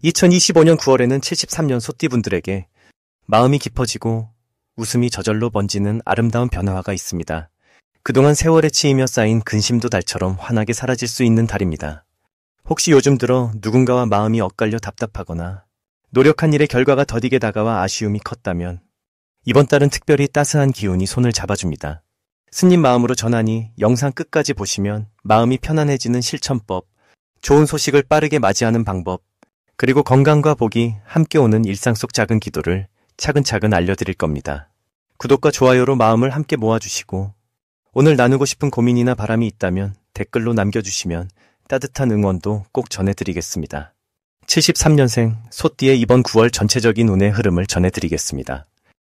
2025년 9월에는 73년 소띠분들에게 마음이 깊어지고 웃음이 저절로 번지는 아름다운 변화가 있습니다. 그동안 세월에 치이며 쌓인 근심도 달처럼 환하게 사라질 수 있는 달입니다. 혹시 요즘 들어 누군가와 마음이 엇갈려 답답하거나 노력한 일의 결과가 더디게 다가와 아쉬움이 컸다면 이번 달은 특별히 따스한 기운이 손을 잡아줍니다. 스님 마음으로 전하니 영상 끝까지 보시면 마음이 편안해지는 실천법, 좋은 소식을 빠르게 맞이하는 방법, 그리고 건강과 복이 함께 오는 일상 속 작은 기도를 차근차근 알려드릴 겁니다. 구독과 좋아요로 마음을 함께 모아주시고 오늘 나누고 싶은 고민이나 바람이 있다면 댓글로 남겨주시면 따뜻한 응원도 꼭 전해드리겠습니다. 73년생 소띠의 이번 9월 전체적인 운의 흐름을 전해드리겠습니다.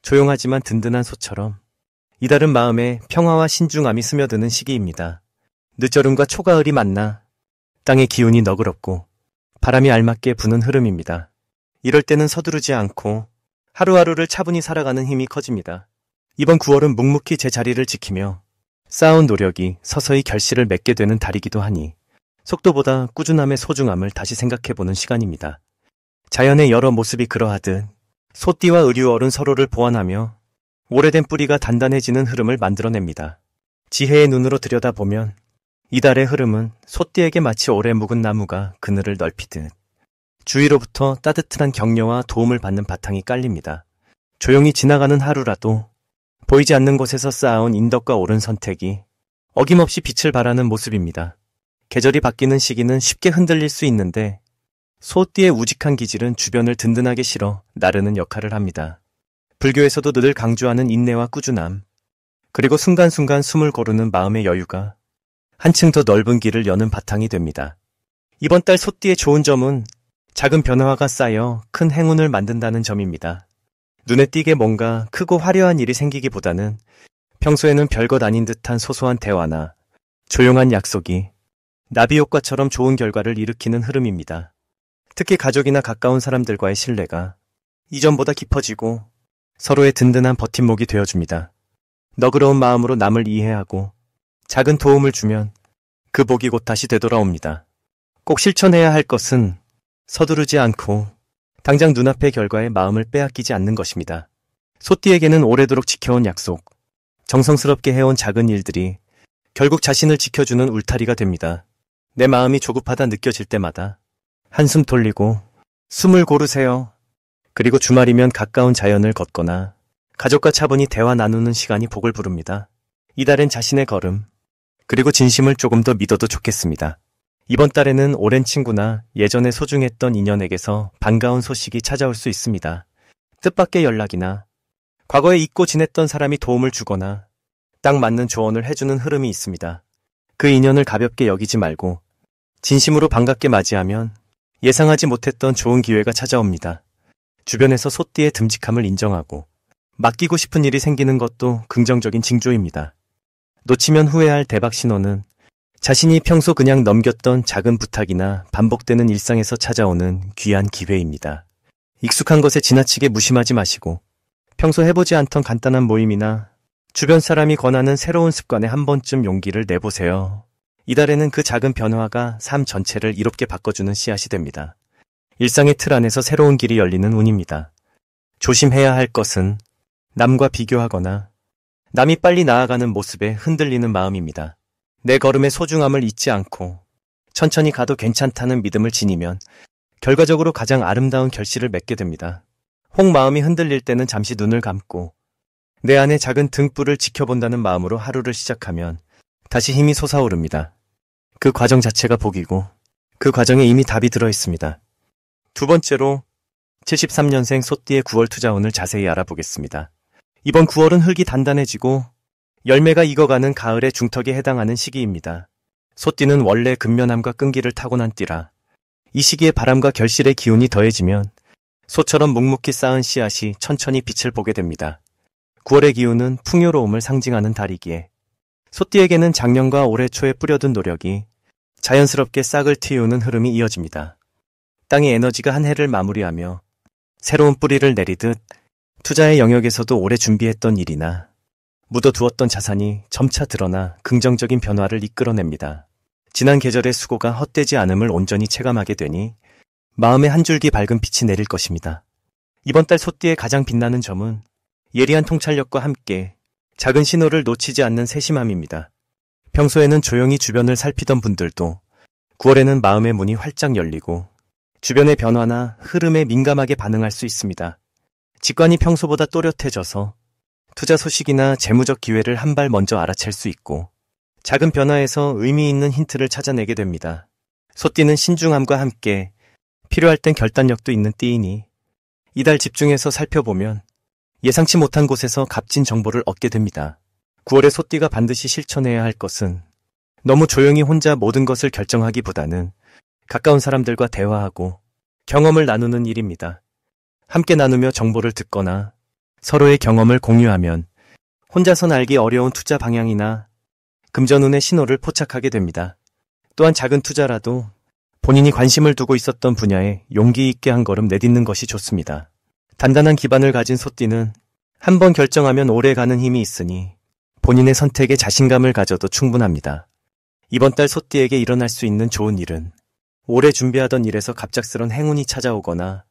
조용하지만 든든한 소처럼 이달은 마음에 평화와 신중함이 스며드는 시기입니다. 늦저름과 초가을이 만나 땅의 기운이 너그럽고 바람이 알맞게 부는 흐름입니다. 이럴 때는 서두르지 않고 하루하루를 차분히 살아가는 힘이 커집니다. 이번 9월은 묵묵히 제 자리를 지키며 쌓아온 노력이 서서히 결실을 맺게 되는 달이기도 하니 속도보다 꾸준함의 소중함을 다시 생각해보는 시간입니다. 자연의 여러 모습이 그러하듯 소띠와 의류월은 서로를 보완하며 오래된 뿌리가 단단해지는 흐름을 만들어냅니다. 지혜의 눈으로 들여다보면 이달의 흐름은 소띠에게 마치 오래 묵은 나무가 그늘을 넓히듯 주위로부터 따뜻한 격려와 도움을 받는 바탕이 깔립니다. 조용히 지나가는 하루라도 보이지 않는 곳에서 쌓아온 인덕과 옳은 선택이 어김없이 빛을 발하는 모습입니다. 계절이 바뀌는 시기는 쉽게 흔들릴 수 있는데 소띠의 우직한 기질은 주변을 든든하게 실어 나르는 역할을 합니다. 불교에서도 늘 강조하는 인내와 꾸준함, 그리고 순간순간 숨을 고르는 마음의 여유가 한층 더 넓은 길을 여는 바탕이 됩니다. 이번 달 소띠의 좋은 점은 작은 변화가 쌓여 큰 행운을 만든다는 점입니다. 눈에 띄게 뭔가 크고 화려한 일이 생기기보다는 평소에는 별것 아닌 듯한 소소한 대화나 조용한 약속이 나비효과처럼 좋은 결과를 일으키는 흐름입니다. 특히 가족이나 가까운 사람들과의 신뢰가 이전보다 깊어지고 서로의 든든한 버팀목이 되어줍니다. 너그러운 마음으로 남을 이해하고 작은 도움을 주면 그 복이 곧 다시 되돌아옵니다. 꼭 실천해야 할 것은 서두르지 않고 당장 눈앞의 결과에 마음을 빼앗기지 않는 것입니다. 소띠에게는 오래도록 지켜온 약속, 정성스럽게 해온 작은 일들이 결국 자신을 지켜주는 울타리가 됩니다. 내 마음이 조급하다 느껴질 때마다 한숨 돌리고 숨을 고르세요. 그리고 주말이면 가까운 자연을 걷거나 가족과 차분히 대화 나누는 시간이 복을 부릅니다. 이달엔 자신의 걸음, 그리고 진심을 조금 더 믿어도 좋겠습니다. 이번 달에는 오랜 친구나 예전에 소중했던 인연에게서 반가운 소식이 찾아올 수 있습니다. 뜻밖의 연락이나 과거에 잊고 지냈던 사람이 도움을 주거나 딱 맞는 조언을 해주는 흐름이 있습니다. 그 인연을 가볍게 여기지 말고 진심으로 반갑게 맞이하면 예상하지 못했던 좋은 기회가 찾아옵니다. 주변에서 소띠의 듬직함을 인정하고 맡기고 싶은 일이 생기는 것도 긍정적인 징조입니다. 놓치면 후회할 대박 신호는 자신이 평소 그냥 넘겼던 작은 부탁이나 반복되는 일상에서 찾아오는 귀한 기회입니다. 익숙한 것에 지나치게 무심하지 마시고 평소 해보지 않던 간단한 모임이나 주변 사람이 권하는 새로운 습관에 한 번쯤 용기를 내보세요. 이달에는 그 작은 변화가 삶 전체를 이롭게 바꿔주는 씨앗이 됩니다. 일상의 틀 안에서 새로운 길이 열리는 운입니다. 조심해야 할 것은 남과 비교하거나 남이 빨리 나아가는 모습에 흔들리는 마음입니다. 내 걸음의 소중함을 잊지 않고 천천히 가도 괜찮다는 믿음을 지니면 결과적으로 가장 아름다운 결실을 맺게 됩니다. 혹 마음이 흔들릴 때는 잠시 눈을 감고 내 안의 작은 등불을 지켜본다는 마음으로 하루를 시작하면 다시 힘이 솟아오릅니다. 그 과정 자체가 복이고 그 과정에 이미 답이 들어있습니다. 두 번째로 73년생 소띠의 9월 투자운을 자세히 알아보겠습니다. 이번 9월은 흙이 단단해지고 열매가 익어가는 가을의 중턱에 해당하는 시기입니다. 소띠는 원래 근면함과 끈기를 타고난 띠라 이 시기에 바람과 결실의 기운이 더해지면 소처럼 묵묵히 쌓은 씨앗이 천천히 빛을 보게 됩니다. 9월의 기운은 풍요로움을 상징하는 달이기에 소띠에게는 작년과 올해 초에 뿌려둔 노력이 자연스럽게 싹을 틔우는 흐름이 이어집니다. 땅의 에너지가 한 해를 마무리하며 새로운 뿌리를 내리듯 투자의 영역에서도 오래 준비했던 일이나 묻어두었던 자산이 점차 드러나 긍정적인 변화를 이끌어냅니다. 지난 계절의 수고가 헛되지 않음을 온전히 체감하게 되니 마음에 한 줄기 밝은 빛이 내릴 것입니다. 이번 달 소띠의 가장 빛나는 점은 예리한 통찰력과 함께 작은 신호를 놓치지 않는 세심함입니다. 평소에는 조용히 주변을 살피던 분들도 9월에는 마음의 문이 활짝 열리고 주변의 변화나 흐름에 민감하게 반응할 수 있습니다. 직관이 평소보다 또렷해져서 투자 소식이나 재무적 기회를 한 발 먼저 알아챌 수 있고 작은 변화에서 의미 있는 힌트를 찾아내게 됩니다. 소띠는 신중함과 함께 필요할 땐 결단력도 있는 띠이니 이달 집중해서 살펴보면 예상치 못한 곳에서 값진 정보를 얻게 됩니다. 9월에 소띠가 반드시 실천해야 할 것은 너무 조용히 혼자 모든 것을 결정하기보다는 가까운 사람들과 대화하고 경험을 나누는 일입니다. 함께 나누며 정보를 듣거나 서로의 경험을 공유하면 혼자선 알기 어려운 투자 방향이나 금전운의 신호를 포착하게 됩니다. 또한 작은 투자라도 본인이 관심을 두고 있었던 분야에 용기 있게 한 걸음 내딛는 것이 좋습니다. 단단한 기반을 가진 소띠는 한 번 결정하면 오래 가는 힘이 있으니 본인의 선택에 자신감을 가져도 충분합니다. 이번 달 소띠에게 일어날 수 있는 좋은 일은 오래 준비하던 일에서 갑작스런 행운이 찾아오거나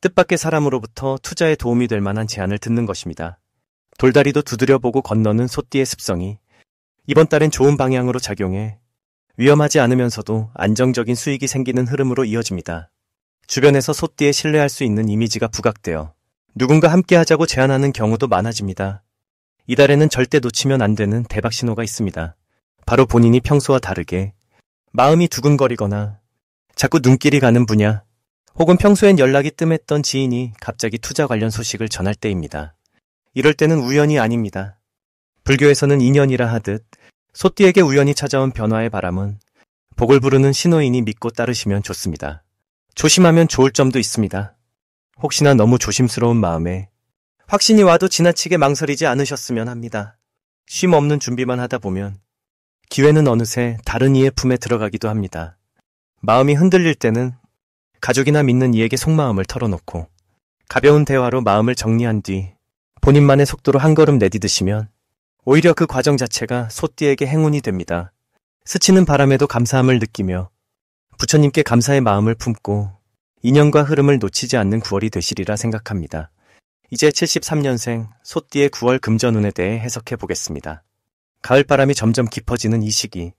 뜻밖의 사람으로부터 투자에 도움이 될 만한 제안을 듣는 것입니다. 돌다리도 두드려보고 건너는 소띠의 습성이 이번 달엔 좋은 방향으로 작용해 위험하지 않으면서도 안정적인 수익이 생기는 흐름으로 이어집니다. 주변에서 소띠에 신뢰할 수 있는 이미지가 부각되어 누군가 함께 하자고 제안하는 경우도 많아집니다. 이달에는 절대 놓치면 안 되는 대박 신호가 있습니다. 바로 본인이 평소와 다르게 마음이 두근거리거나 자꾸 눈길이 가는 분야, 혹은 평소엔 연락이 뜸했던 지인이 갑자기 투자 관련 소식을 전할 때입니다. 이럴 때는 우연이 아닙니다. 불교에서는 인연이라 하듯 소띠에게 우연히 찾아온 변화의 바람은 복을 부르는 신호이니 믿고 따르시면 좋습니다. 조심하면 좋을 점도 있습니다. 혹시나 너무 조심스러운 마음에 확신이 와도 지나치게 망설이지 않으셨으면 합니다. 쉼 없는 준비만 하다 보면 기회는 어느새 다른 이의 품에 들어가기도 합니다. 마음이 흔들릴 때는 가족이나 믿는 이에게 속마음을 털어놓고 가벼운 대화로 마음을 정리한 뒤 본인만의 속도로 한 걸음 내디드시면 오히려 그 과정 자체가 소띠에게 행운이 됩니다. 스치는 바람에도 감사함을 느끼며 부처님께 감사의 마음을 품고 인연과 흐름을 놓치지 않는 9월이 되시리라 생각합니다. 이제 73년생 소띠의 9월 금전운에 대해 해석해 보겠습니다. 가을바람이 점점 깊어지는 이 시기,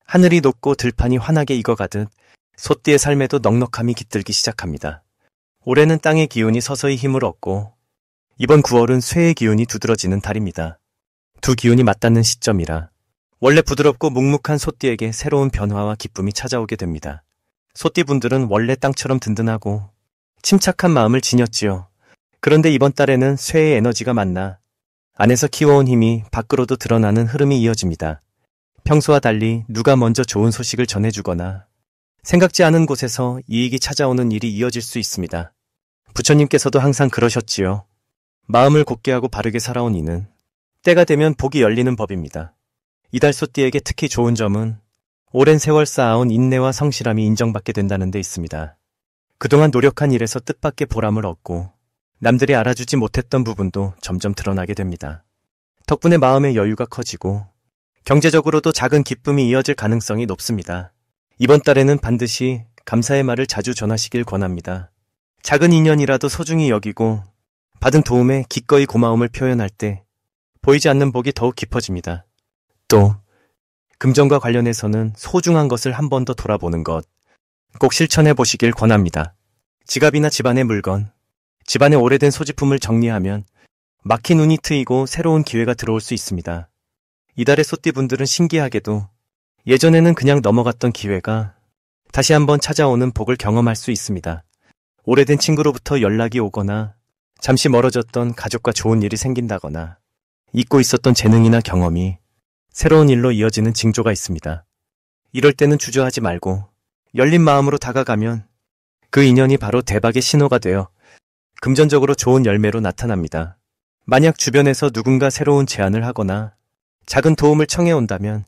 하늘이 높고 들판이 환하게 익어가듯 소띠의 삶에도 넉넉함이 깃들기 시작합니다. 올해는 땅의 기운이 서서히 힘을 얻고 이번 9월은 쇠의 기운이 두드러지는 달입니다. 두 기운이 맞닿는 시점이라 원래 부드럽고 묵묵한 소띠에게 새로운 변화와 기쁨이 찾아오게 됩니다. 소띠분들은 원래 땅처럼 든든하고 침착한 마음을 지녔지요. 그런데 이번 달에는 쇠의 에너지가 만나 안에서 키워온 힘이 밖으로도 드러나는 흐름이 이어집니다. 평소와 달리 누가 먼저 좋은 소식을 전해주거나 생각지 않은 곳에서 이익이 찾아오는 일이 이어질 수 있습니다. 부처님께서도 항상 그러셨지요. 마음을 곧게 하고 바르게 살아온 이는 때가 되면 복이 열리는 법입니다. 이달 소띠에게 특히 좋은 점은 오랜 세월 쌓아온 인내와 성실함이 인정받게 된다는 데 있습니다. 그동안 노력한 일에서 뜻밖의 보람을 얻고 남들이 알아주지 못했던 부분도 점점 드러나게 됩니다. 덕분에 마음의 여유가 커지고 경제적으로도 작은 기쁨이 이어질 가능성이 높습니다. 이번 달에는 반드시 감사의 말을 자주 전하시길 권합니다. 작은 인연이라도 소중히 여기고 받은 도움에 기꺼이 고마움을 표현할 때 보이지 않는 복이 더욱 깊어집니다. 또 금전과 관련해서는 소중한 것을 한 번 더 돌아보는 것 꼭 실천해 보시길 권합니다. 지갑이나 집안의 물건, 집안의 오래된 소지품을 정리하면 막힌 운이 트이고 새로운 기회가 들어올 수 있습니다. 이달의 소띠분들은 신기하게도 예전에는 그냥 넘어갔던 기회가 다시 한번 찾아오는 복을 경험할 수 있습니다. 오래된 친구로부터 연락이 오거나 잠시 멀어졌던 가족과 좋은 일이 생긴다거나 잊고 있었던 재능이나 경험이 새로운 일로 이어지는 징조가 있습니다. 이럴 때는 주저하지 말고 열린 마음으로 다가가면 그 인연이 바로 대박의 신호가 되어 금전적으로 좋은 열매로 나타납니다. 만약 주변에서 누군가 새로운 제안을 하거나 작은 도움을 청해 온다면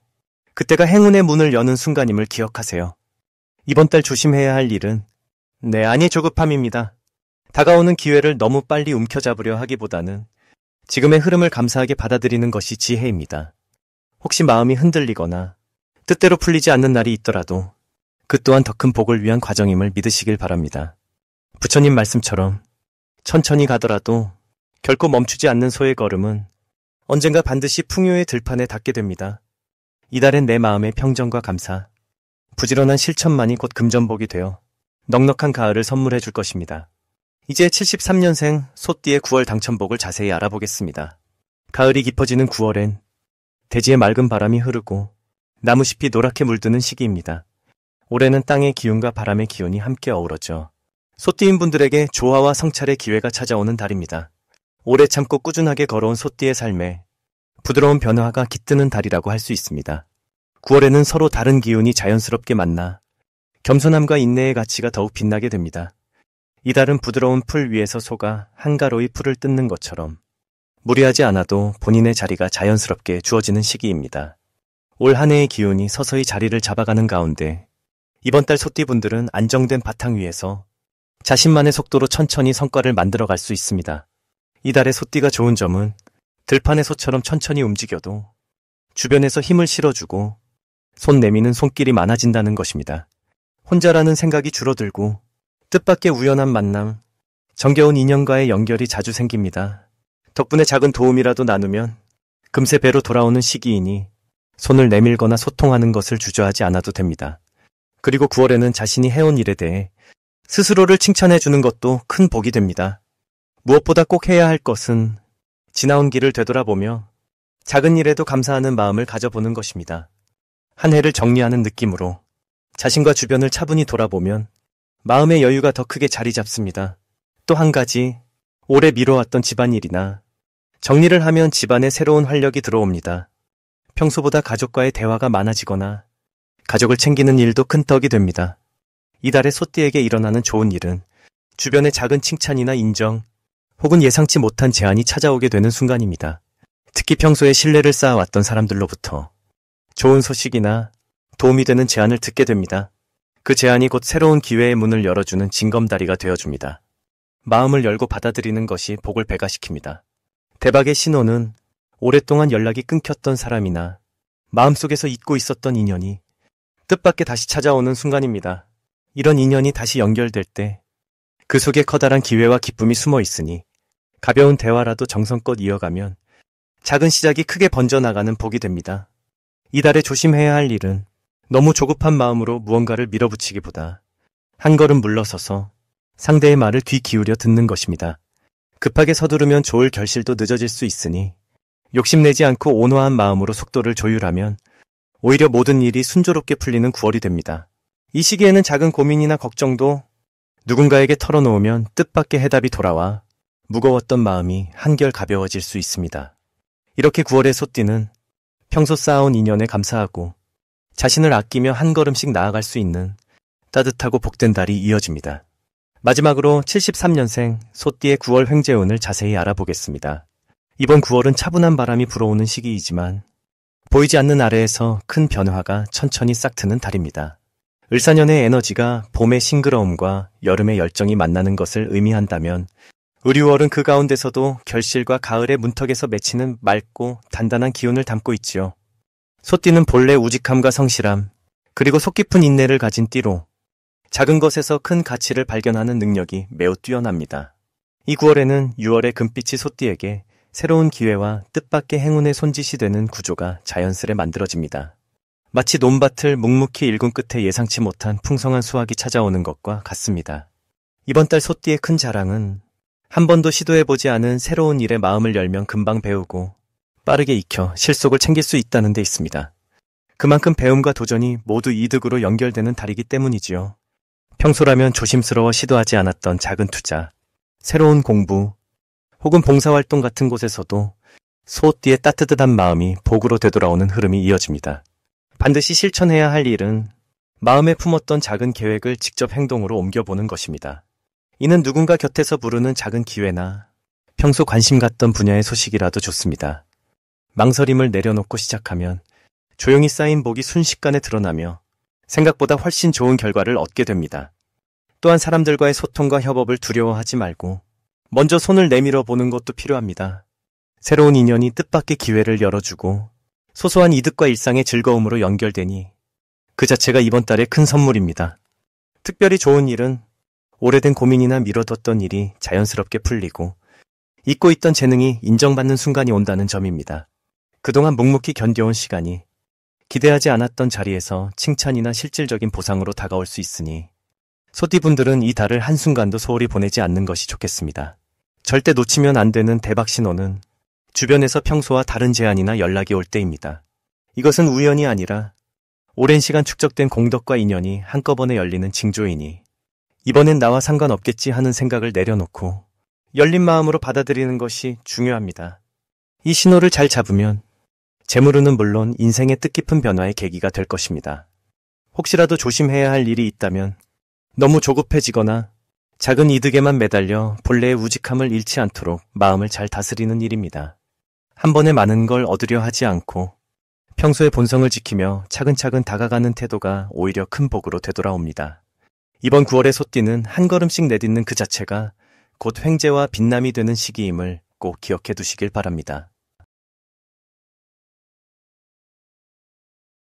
그때가 행운의 문을 여는 순간임을 기억하세요. 이번 달 조심해야 할 일은 아니 조급함입니다. 다가오는 기회를 너무 빨리 움켜잡으려 하기보다는 지금의 흐름을 감사하게 받아들이는 것이 지혜입니다. 혹시 마음이 흔들리거나 뜻대로 풀리지 않는 날이 있더라도 그 또한 더 큰 복을 위한 과정임을 믿으시길 바랍니다. 부처님 말씀처럼 천천히 가더라도 결코 멈추지 않는 소의 걸음은 언젠가 반드시 풍요의 들판에 닿게 됩니다. 이달엔 내 마음의 평정과 감사, 부지런한 실천만이 곧 금전복이 되어 넉넉한 가을을 선물해 줄 것입니다. 이제 73년생 소띠의 9월 당첨복을 자세히 알아보겠습니다. 가을이 깊어지는 9월엔 대지에 맑은 바람이 흐르고 나무잎이 노랗게 물드는 시기입니다. 올해는 땅의 기운과 바람의 기운이 함께 어우러져 소띠인 분들에게 조화와 성찰의 기회가 찾아오는 달입니다. 오래 참고 꾸준하게 걸어온 소띠의 삶에 부드러운 변화가 깃드는 달이라고 할 수 있습니다. 9월에는 서로 다른 기운이 자연스럽게 만나 겸손함과 인내의 가치가 더욱 빛나게 됩니다. 이달은 부드러운 풀 위에서 소가 한가로이 풀을 뜯는 것처럼 무리하지 않아도 본인의 자리가 자연스럽게 주어지는 시기입니다. 올 한 해의 기운이 서서히 자리를 잡아가는 가운데 이번 달 소띠분들은 안정된 바탕 위에서 자신만의 속도로 천천히 성과를 만들어갈 수 있습니다. 이달의 소띠가 좋은 점은 들판의 소처럼 천천히 움직여도 주변에서 힘을 실어주고 손 내미는 손길이 많아진다는 것입니다. 혼자라는 생각이 줄어들고 뜻밖의 우연한 만남, 정겨운 인연과의 연결이 자주 생깁니다. 덕분에 작은 도움이라도 나누면 금세 배로 돌아오는 시기이니 손을 내밀거나 소통하는 것을 주저하지 않아도 됩니다. 그리고 9월에는 자신이 해온 일에 대해 스스로를 칭찬해 주는 것도 큰 복이 됩니다. 무엇보다 꼭 해야 할 것은 지나온 길을 되돌아보며 작은 일에도 감사하는 마음을 가져보는 것입니다. 한 해를 정리하는 느낌으로 자신과 주변을 차분히 돌아보면 마음의 여유가 더 크게 자리 잡습니다. 또 한 가지, 오래 미뤄왔던 집안일이나 정리를 하면 집안에 새로운 활력이 들어옵니다. 평소보다 가족과의 대화가 많아지거나 가족을 챙기는 일도 큰 떡이 됩니다. 이달의 소띠에게 일어나는 좋은 일은 주변의 작은 칭찬이나 인정, 혹은 예상치 못한 제안이 찾아오게 되는 순간입니다. 특히 평소에 신뢰를 쌓아왔던 사람들로부터 좋은 소식이나 도움이 되는 제안을 듣게 됩니다. 그 제안이 곧 새로운 기회의 문을 열어주는 징검다리가 되어줍니다. 마음을 열고 받아들이는 것이 복을 배가시킵니다. 대박의 신호는 오랫동안 연락이 끊겼던 사람이나 마음속에서 잊고 있었던 인연이 뜻밖의 다시 찾아오는 순간입니다. 이런 인연이 다시 연결될 때 그 속에 커다란 기회와 기쁨이 숨어 있으니 가벼운 대화라도 정성껏 이어가면 작은 시작이 크게 번져나가는 복이 됩니다. 이달에 조심해야 할 일은 너무 조급한 마음으로 무언가를 밀어붙이기보다 한 걸음 물러서서 상대의 말을 귀 기울여 듣는 것입니다. 급하게 서두르면 좋을 결실도 늦어질 수 있으니 욕심내지 않고 온화한 마음으로 속도를 조율하면 오히려 모든 일이 순조롭게 풀리는 9월이 됩니다. 이 시기에는 작은 고민이나 걱정도 누군가에게 털어놓으면 뜻밖의 해답이 돌아와 무거웠던 마음이 한결 가벼워질 수 있습니다. 이렇게 9월의 소띠는 평소 쌓아온 인연에 감사하고 자신을 아끼며 한 걸음씩 나아갈 수 있는 따뜻하고 복된 달이 이어집니다. 마지막으로 73년생 소띠의 9월 횡재운을 자세히 알아보겠습니다. 이번 9월은 차분한 바람이 불어오는 시기이지만 보이지 않는 아래에서 큰 변화가 천천히 싹트는 달입니다. 을사년의 에너지가 봄의 싱그러움과 여름의 열정이 만나는 것을 의미한다면 을유월은 그 가운데서도 결실과 가을의 문턱에서 맺히는 맑고 단단한 기운을 담고 있지요. 소띠는 본래 우직함과 성실함, 그리고 속 깊은 인내를 가진 띠로 작은 것에서 큰 가치를 발견하는 능력이 매우 뛰어납니다. 이 9월에는 6월의 금빛이 소띠에게 새로운 기회와 뜻밖의 행운의 손짓이 되는 구조가 자연스레 만들어집니다. 마치 논밭을 묵묵히 일군 끝에 예상치 못한 풍성한 수확이 찾아오는 것과 같습니다. 이번 달 소띠의 큰 자랑은 한 번도 시도해보지 않은 새로운 일에 마음을 열면 금방 배우고 빠르게 익혀 실속을 챙길 수 있다는 데 있습니다. 그만큼 배움과 도전이 모두 이득으로 연결되는 달이기 때문이지요. 평소라면 조심스러워 시도하지 않았던 작은 투자, 새로운 공부, 혹은 봉사활동 같은 곳에서도 소띠의 따뜻한 마음이 복으로 되돌아오는 흐름이 이어집니다. 반드시 실천해야 할 일은 마음에 품었던 작은 계획을 직접 행동으로 옮겨보는 것입니다. 이는 누군가 곁에서 부르는 작은 기회나 평소 관심 갖던 분야의 소식이라도 좋습니다. 망설임을 내려놓고 시작하면 조용히 쌓인 복이 순식간에 드러나며 생각보다 훨씬 좋은 결과를 얻게 됩니다. 또한 사람들과의 소통과 협업을 두려워하지 말고 먼저 손을 내밀어 보는 것도 필요합니다. 새로운 인연이 뜻밖의 기회를 열어주고 소소한 이득과 일상의 즐거움으로 연결되니 그 자체가 이번 달의 큰 선물입니다. 특별히 좋은 일은 오래된 고민이나 미뤄뒀던 일이 자연스럽게 풀리고 잊고 있던 재능이 인정받는 순간이 온다는 점입니다. 그동안 묵묵히 견뎌온 시간이 기대하지 않았던 자리에서 칭찬이나 실질적인 보상으로 다가올 수 있으니 소띠분들은 이 달을 한순간도 소홀히 보내지 않는 것이 좋겠습니다. 절대 놓치면 안 되는 대박 신호는 주변에서 평소와 다른 제안이나 연락이 올 때입니다. 이것은 우연이 아니라 오랜 시간 축적된 공덕과 인연이 한꺼번에 열리는 징조이니 이번엔 나와 상관없겠지 하는 생각을 내려놓고 열린 마음으로 받아들이는 것이 중요합니다. 이 신호를 잘 잡으면 재물운은 물론 인생의 뜻깊은 변화의 계기가 될 것입니다. 혹시라도 조심해야 할 일이 있다면 너무 조급해지거나 작은 이득에만 매달려 본래의 우직함을 잃지 않도록 마음을 잘 다스리는 일입니다. 한 번에 많은 걸 얻으려 하지 않고 평소의 본성을 지키며 차근차근 다가가는 태도가 오히려 큰 복으로 되돌아옵니다. 이번 9월의 소띠는 한 걸음씩 내딛는 그 자체가 곧 횡재와 빛남이 되는 시기임을 꼭 기억해 두시길 바랍니다.